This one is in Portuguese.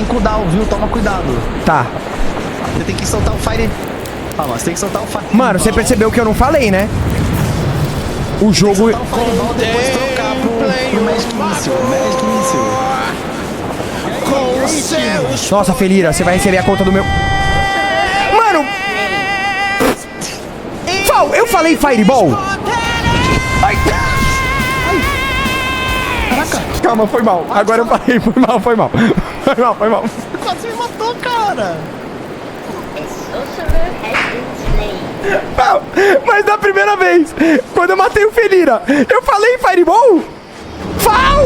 tem cooldown, viu? Toma cuidado. Tá. Você tem que soltar o Fire... Calma, você tem que soltar o Fire... Mano, você percebeu que eu não falei, né? O jogo... Soltar o Fireball, depois trocar pro Magic Missile. Magic Missile. Nossa, Felira, você vai receber a conta do meu... Mano! Fal, eu falei Fireball? Ai. Caraca. Calma, foi mal. Agora eu falei, foi mal. Foi mal. Quase me matou, cara. Fal, mas da primeira vez, quando eu matei o Felira, eu falei Fireball? Fal!